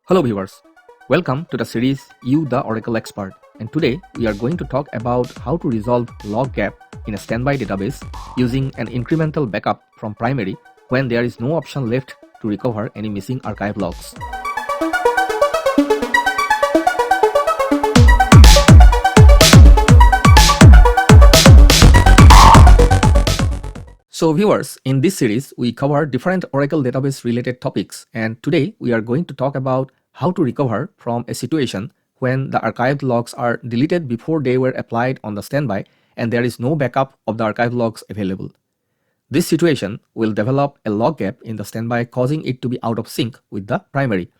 Hello viewers, welcome to the series You the Oracle Expert, and today we are going to talk about how to resolve log gap in a standby database using an incremental backup from primary when there is no option left to recover any missing archive logs. So viewers, in this series we cover different Oracle database related topics, and today we are going to talk about how to recover from a situation when the archived logs are deleted before they were applied on the standby and there is no backup of the archived logs available. This situation will develop a log gap in the standby, causing it to be out of sync with the primary.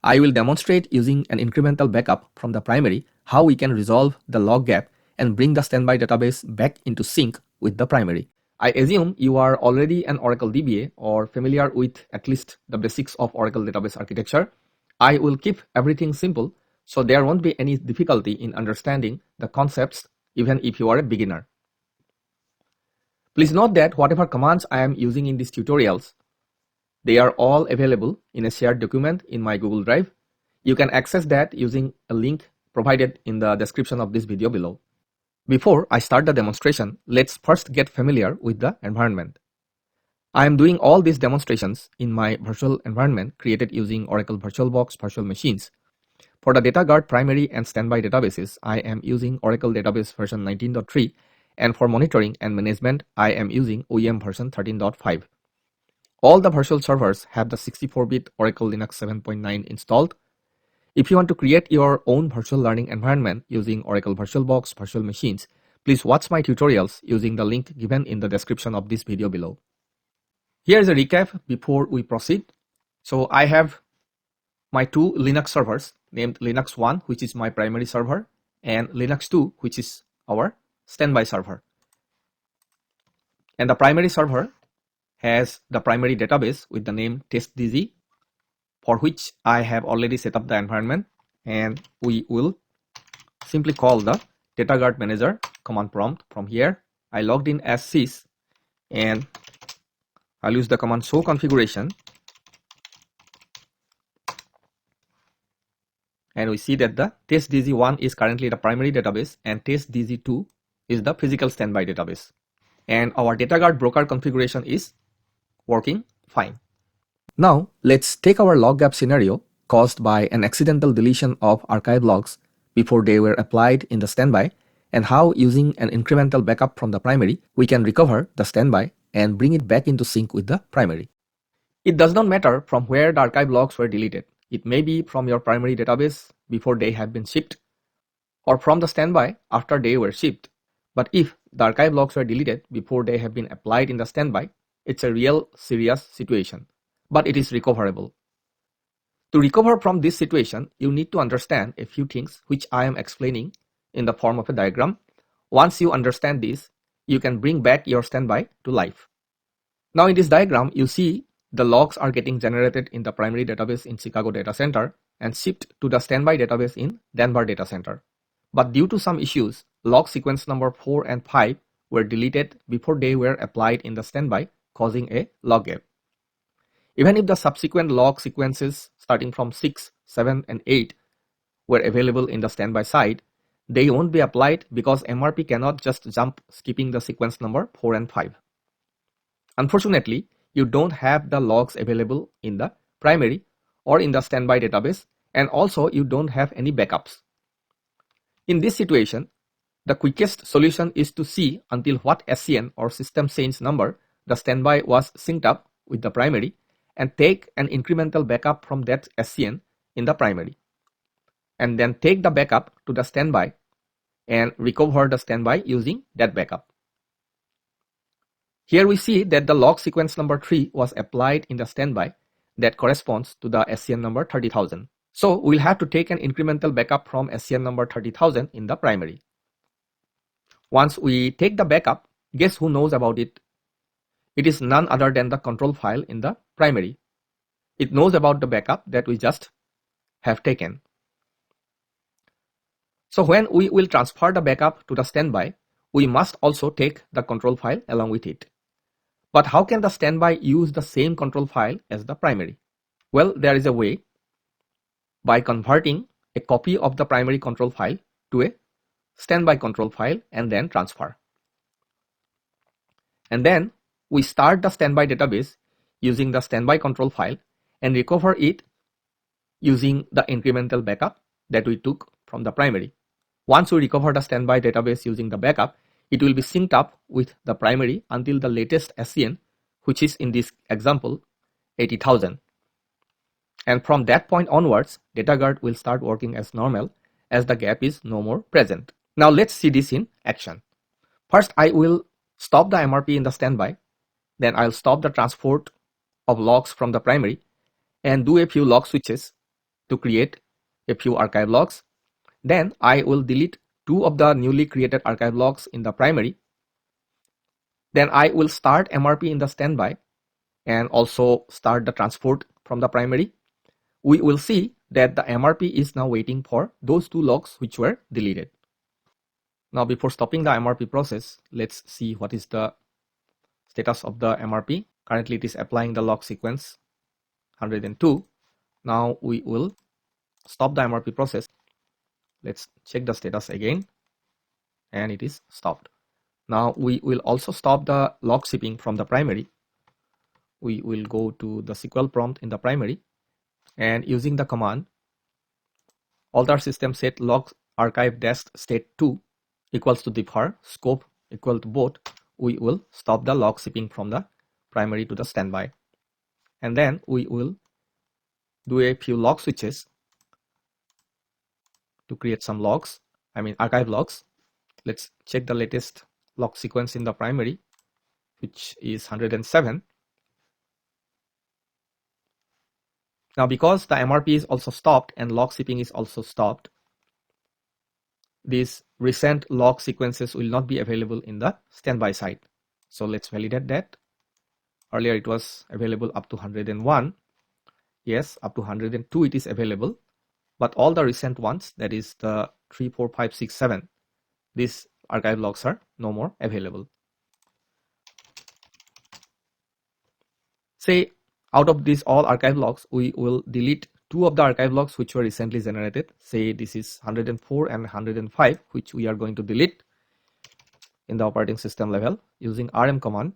I will demonstrate using an incremental backup from the primary how we can resolve the log gap and bring the standby database back into sync with the primary. I assume you are already an Oracle DBA or familiar with at least the basics of Oracle database architecture. I will keep everything simple so there won't be any difficulty in understanding the concepts even if you are a beginner. Please note that whatever commands I am using in these tutorials, they are all available in a shared document in my Google Drive. You can access that using a link provided in the description of this video below. Before I start the demonstration, let's first get familiar with the environment. I am doing all these demonstrations in my virtual environment created using Oracle VirtualBox virtual machines. For the DataGuard primary and standby databases, I am using Oracle Database version 19.3, and for monitoring and management, I am using OEM version 13.5. All the virtual servers have the 64-bit Oracle Linux 7.9 installed. If you want to create your own virtual learning environment using Oracle VirtualBox virtual machines, please watch my tutorials using the link given in the description of this video below. Here is a recap before we proceed. So I have my two Linux servers named Linux 1, which is my primary server, and Linux 2, which is our standby server. And the primary server has the primary database with the name testdg, for which I have already set up the environment, and we will simply call the DataGuard manager command prompt from here. I logged in as sys, and I'll use the command show configuration, and we see that the testdg1 is currently the primary database and testdg2 is the physical standby database, and our DataGuard broker configuration is working fine. Now let's take our log gap scenario caused by an accidental deletion of archive logs before they were applied in the standby, and how using an incremental backup from the primary we can recover the standby and bring it back into sync with the primary. It does not matter from where the archive logs were deleted. It may be from your primary database before they have been shipped, or from the standby after they were shipped. But if the archive logs were deleted before they have been applied in the standby, it's a real serious situation, but it is recoverable. To recover from this situation, you need to understand a few things which I am explaining in the form of a diagram. Once you understand this, you can bring back your standby to life. Now in this diagram, you see the logs are getting generated in the primary database in Chicago data center and shipped to the standby database in Denver data center. But due to some issues, log sequence number 4 and 5 were deleted before they were applied in the standby, causing a log gap. Even if the subsequent log sequences starting from 6, 7, and 8 were available in the standby side, they won't be applied because MRP cannot just jump skipping the sequence number 4 and 5. Unfortunately, you don't have the logs available in the primary or in the standby database, and also you don't have any backups. In this situation, the quickest solution is to see until what SCN or system change number the standby was synced up with the primary, and take an incremental backup from that SCN in the primary, and then take the backup to the standby and recover the standby using that backup. Here we see that the log sequence number 3 was applied in the standby that corresponds to the SCN number 30,000. So we'll have to take an incremental backup from SCN number 30,000 in the primary. Once we take the backup, guess who knows about it? It is none other than the control file in the primary. It knows about the backup that we just have taken. So when we will transfer the backup to the standby, we must also take the control file along with it. But how can the standby use the same control file as the primary? Well, there is a way. by converting a copy of the primary control file to a standby control file and then transfer. And then we start the standby database using the standby control file and recover it using the incremental backup that we took from the primary. Once we recover the standby database using the backup, it will be synced up with the primary until the latest SCN, which is in this example 80,000. And from that point onwards, DataGuard will start working as normal as the gap is no more present. Now let's see this in action. First, I will stop the MRP in the standby. Then I'll stop the transport of logs from the primary and do a few log switches to create a few archive logs. Then I will delete 2 of the newly created archive logs in the primary. Then I will start MRP in the standby and also start the transport from the primary. We will see that the MRP is now waiting for those 2 logs which were deleted. Now before stopping the MRP process, let's see what is the status of the MRP. Currently it is applying the log sequence 102. Now we will stop the MRP process. Let's check the status again, and it is stopped. Now we will also stop the log shipping from the primary. We will go to the SQL prompt in the primary, and using the command alter system set log archive dash state 2 equals to defer scope equal to both, we will stop the log shipping from the primary to the standby. And then we will do a few log switches to create some logs, archive logs. Let's check the latest log sequence in the primary, which is 107. Now because the MRP is also stopped and log shipping is also stopped, these recent log sequences will not be available in the standby side. So let's validate that. Earlier it was available up to 101. Yes, up to 102 it is available. But all the recent ones, that is the 3, 4, 5, 6, 7, these archive logs are no more available. Say out of these all archive logs, we will delete 2 of the archive logs which were recently generated. Say this is 104 and 105, which we are going to delete in the operating system level using rm command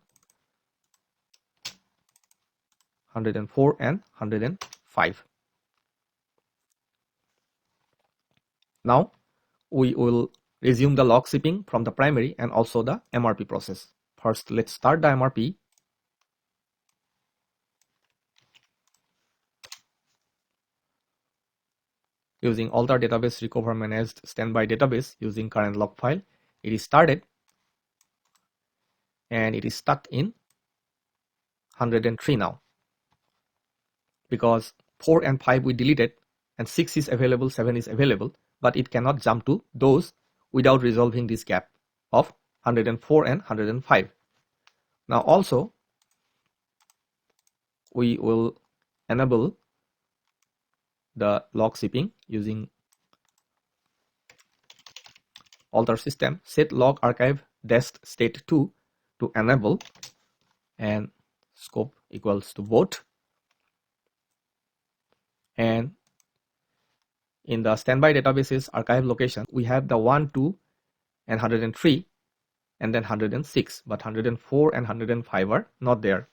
104 and 105. Now we will resume the log shipping from the primary and also the MRP process. First, let's start the MRP. Using alter database recover managed standby database using current log file, it is started and it is stuck in 103 now because 4 and 5 we deleted and 6 is available, 7 is available, but it cannot jump to those without resolving this gap of 104 and 105. Now also we will enable the log shipping using alter system set log archive dash state 2 to enable and scope equals to both. And in the standby databases archive location, we have the 1, 2 and 103 and then 106, but 104 and 105 are not there.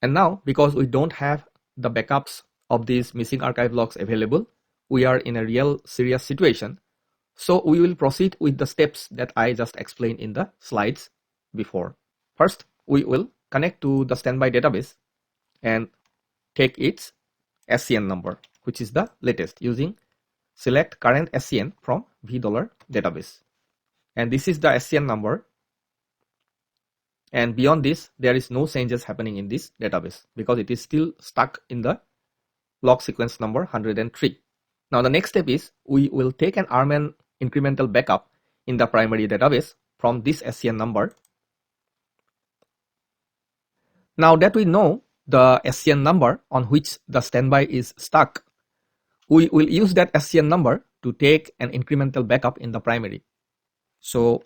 And now because we don't have the backups of these missing archive logs available, we are in a real serious situation. So we will proceed with the steps that I just explained in the slides before. First, we will connect to the standby database and take its SCN number, which is the latest, using select current SCN from $v database. And this is the SCN number. And beyond this, there is no changes happening in this database because it is still stuck in the log sequence number 103. Now the next step is we will take an RMAN incremental backup in the primary database from this SCN number. Now that we know the SCN number on which the standby is stuck, we will use that SCN number to take an incremental backup in the primary. So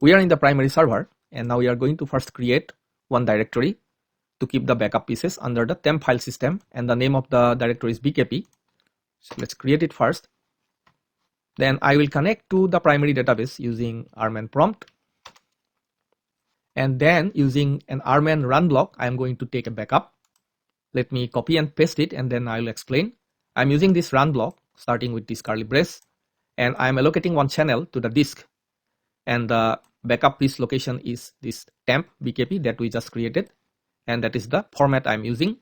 we are in the primary server and now we are going to first create one directory to keep the backup pieces under the temp file system, and the name of the directory is bkp. So let's create it first. Then I will connect to the primary database using rman prompt. And then using an rman run block, I am going to take a backup. Let me copy and paste it, and then I will explain. I'm using this run block starting with this curly brace, and I'm allocating one channel to the disk, and the backup piece location is this temp bkp that we just created, and that is the format I'm using.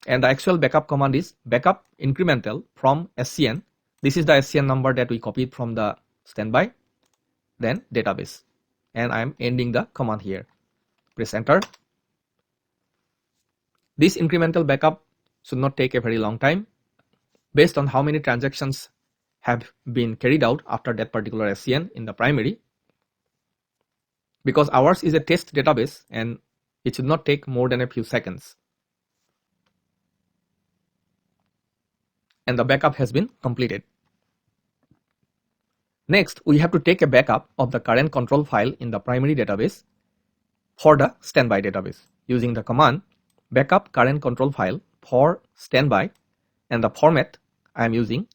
And the actual backup command is backup incremental from scn. This is the scn number that we copied from the standby, then database, and I'm ending the command here. Press enter. This incremental backup should not take a very long time based on how many transactions have been carried out after that particular scn in the primary, because ours is a test database and it should not take more than a few seconds. And the backup has been completed. Next, we have to take a backup of the current control file in the primary database for the standby database using the command backup current control file for standby, and the format I am using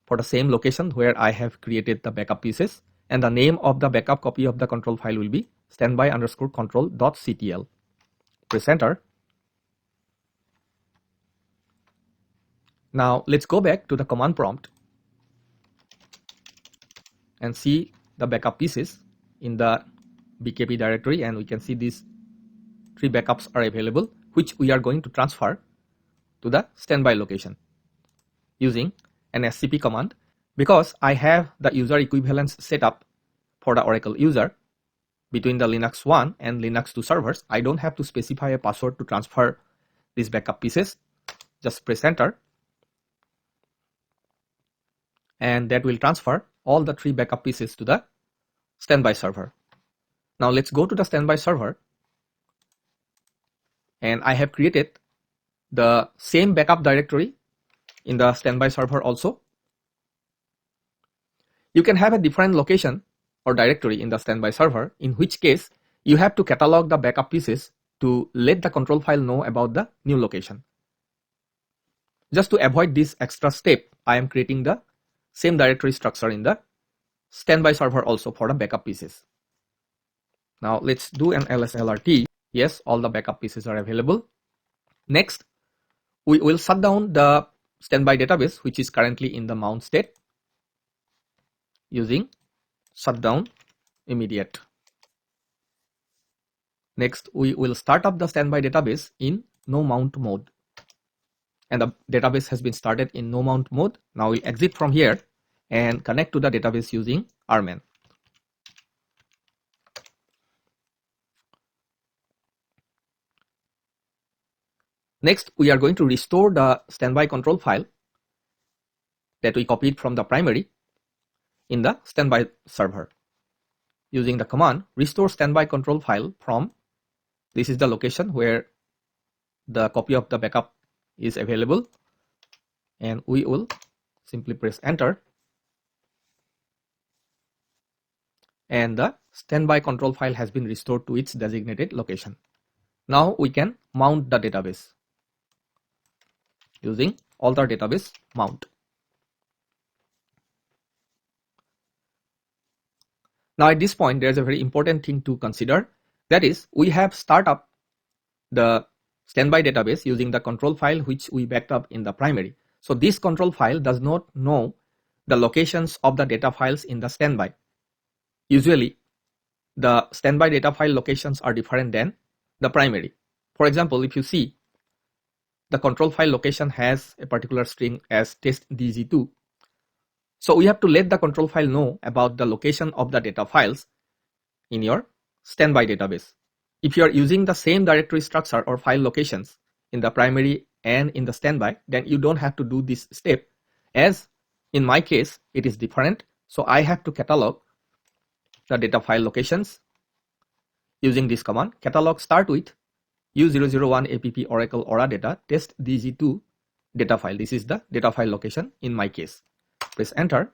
for the same location where I have created the backup pieces, and the name of the backup copy of the control file will be standby_control.ctl. Press enter. Now let's go back to the command prompt and see the backup pieces in the bkp directory, and we can see these 3 backups are available, which we are going to transfer to the standby location using an scp command. Because I have the user equivalence set up for the Oracle user between the Linux 1 and Linux 2 servers, I don't have to specify a password to transfer these backup pieces. Just press enter, and that will transfer all the 3 backup pieces to the standby server. Now let's go to the standby server, and I have created the same backup directory in the standby server also. You can have a different location or directory in the standby server, in which case you have to catalog the backup pieces to let the control file know about the new location. Just to avoid this extra step, I am creating the same directory structure in the standby server also for the backup pieces. Now let's do an lslrt. Yes, all the backup pieces are available. Next, we will shut down the standby database, which is currently in the mount state, using shutdown immediate. Next, we will start up the standby database in no mount mode, and the database has been started in no mount mode. Now we exit from here and connect to the database using rman. Next, we are going to restore the standby control file that we copied from the primary in the standby server using the command restore standby control file from, this is the location where the copy of the backup is available, and we will simply press enter, and the standby control file has been restored to its designated location. Now we can mount the database using alter database mount. Now at this point, there's a very important thing to consider. That is, we have start up the standby database using the control file which we backed up in the primary. So this control file does not know the locations of the data files in the standby. Usually, the standby data file locations are different than the primary. For example, if you see, the control file location has a particular string as testdg2. So we have to let the control file know about the location of the data files in your standby database. If you are using the same directory structure or file locations in the primary and in the standby, then you don't have to do this step. As in my case, it is different. So I have to catalog the data file locations using this command. Catalog start with u001 app oracle aura data testdg2 data file. This is the data file location in my case. Press enter.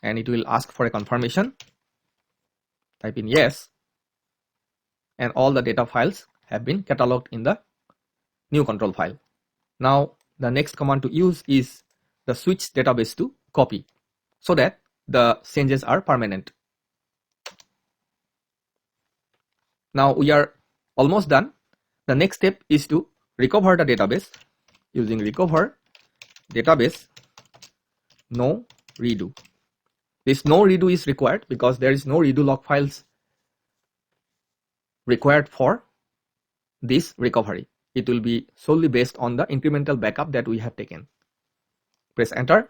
And it will ask for a confirmation. Type in yes. and all the data files have been cataloged in the new control file. Now the next command to use is the switch database to copy so that the changes are permanent. Now we are almost done. The next step is to recover the database using recover database no redo. This no redo is required because there is no redo log files required for this recovery. It will be solely based on the incremental backup that we have taken. Press enter.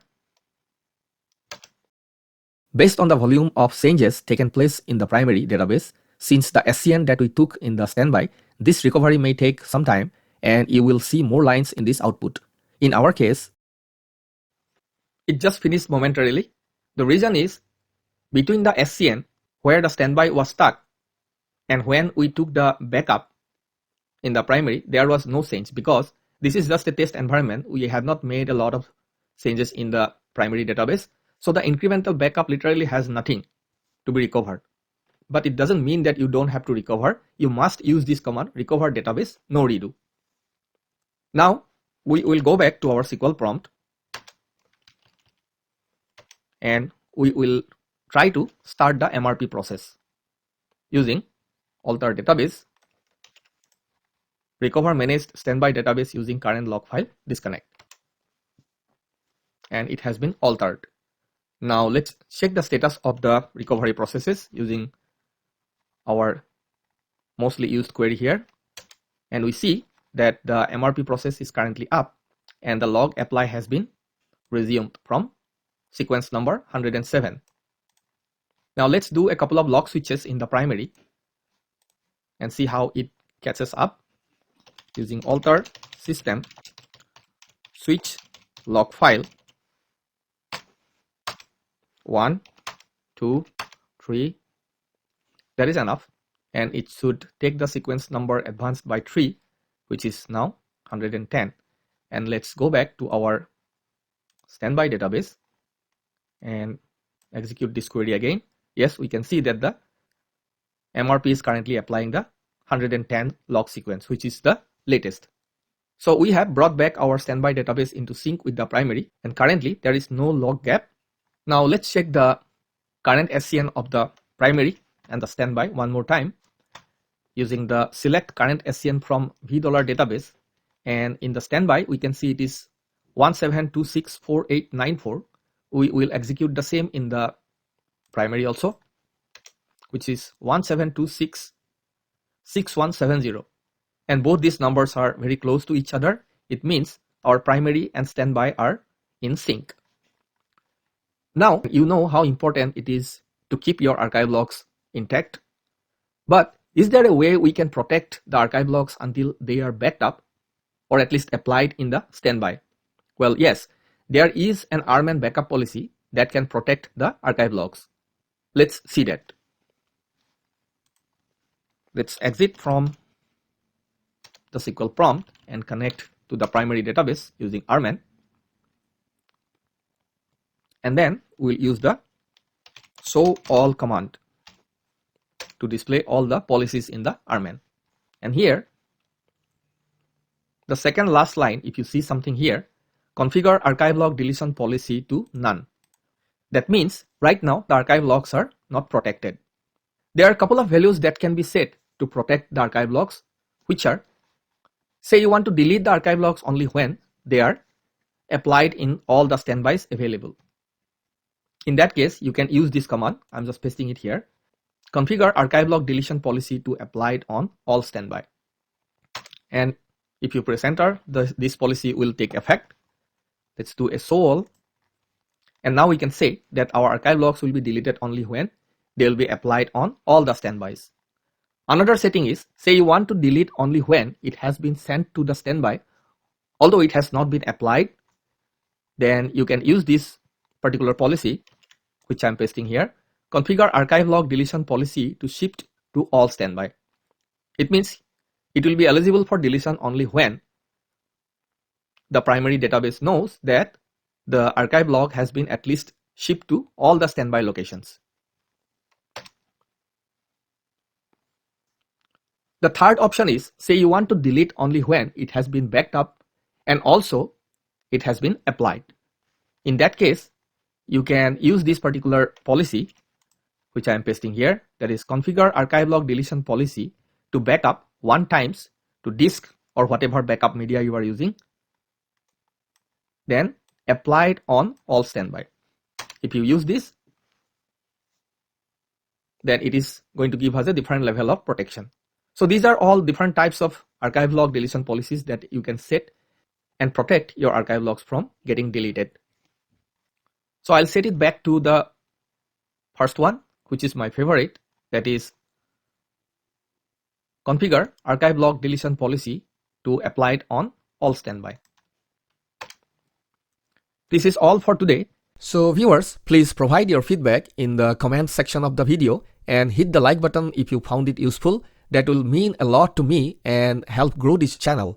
Based on the volume of changes taken place in the primary database, since the SCN that we took in the standby, this recovery may take some time and you will see more lines in this output. In our case, it just finished momentarily. The reason is between the SCN where the standby was stuck and when we took the backup in the primary, there was no change because this is just a test environment. We have not made a lot of changes in the primary database. So the incremental backup literally has nothing to be recovered. But it doesn't mean that you don't have to recover. You must use this command recover database no redo. Now we will go back to our SQL prompt and we will try to start the MRP process using alter database recover managed standby database using current log file disconnect, and it has been altered. Now let's check the status of the recovery processes using our mostly used query here, and we see that the MRP process is currently up and the log apply has been resumed from sequence number 107. Now let's do a couple of log switches in the primary and see how it catches up using alter system switch log file 1, 2, 3. That is enough, and it should take the sequence number advanced by 3, which is now 110. And let's go back to our standby database and execute this query again. Yes, we can see that the MRP is currently applying the 110 log sequence, which is the latest. So we have brought back our standby database into sync with the primary, and currently there is no log gap. Now let's check the current SCN of the primary and the standby one more time using the select current SCN from $$ database, and in the standby we can see it is 17264894. We will execute the same in the primary also, which is 17266170, and both these numbers are very close to each other. It means our primary and standby are in sync. Now you know how important it is to keep your archive logs intact, but is there a way we can protect the archive logs until they are backed up or at least applied in the standby? Well, yes, there is an RMAN backup policy that can protect the archive logs. Let's see that. Let's exit from the SQL prompt and connect to the primary database using RMAN. And then we'll use the show all command to display all the policies in the RMAN. And here, the second last line, if you see something here, configure archive log deletion policy to none. That means right now the archive logs are not protected. There are a couple of values that can be set to protect the archive logs, which are, say you want to delete the archive logs only when they are applied in all the standbys available. In that case, you can use this command. I'm just pasting it here. Configure archive log deletion policy to applied on all standby. And if you press enter, this policy will take effect. Let's do a show all. And now we can say that our archive logs will be deleted only when they will be applied on all the standbys. Another setting is, say you want to delete only when it has been sent to the standby, although it has not been applied, then you can use this particular policy, which I'm pasting here. Configure archive log deletion policy to shift to all standby. It means it will be eligible for deletion only when the primary database knows that the archive log has been at least shipped to all the standby locations. The third option is, say you want to delete only when it has been backed up and also it has been applied. In that case, you can use this particular policy, which I am pasting here, that is configure archive log deletion policy to backup one times to disk or whatever backup media you are using, then apply it on all standby. If you use this, then it is going to give us a different level of protection. So these are all different types of archive log deletion policies that you can set and protect your archive logs from getting deleted. So I'll set it back to the first one, which is my favorite, that is configure archive log deletion policy to apply it on all standby. This is all for today. So viewers, please provide your feedback in the comment section of the video and hit the like button if you found it useful. That will mean a lot to me and help grow this channel.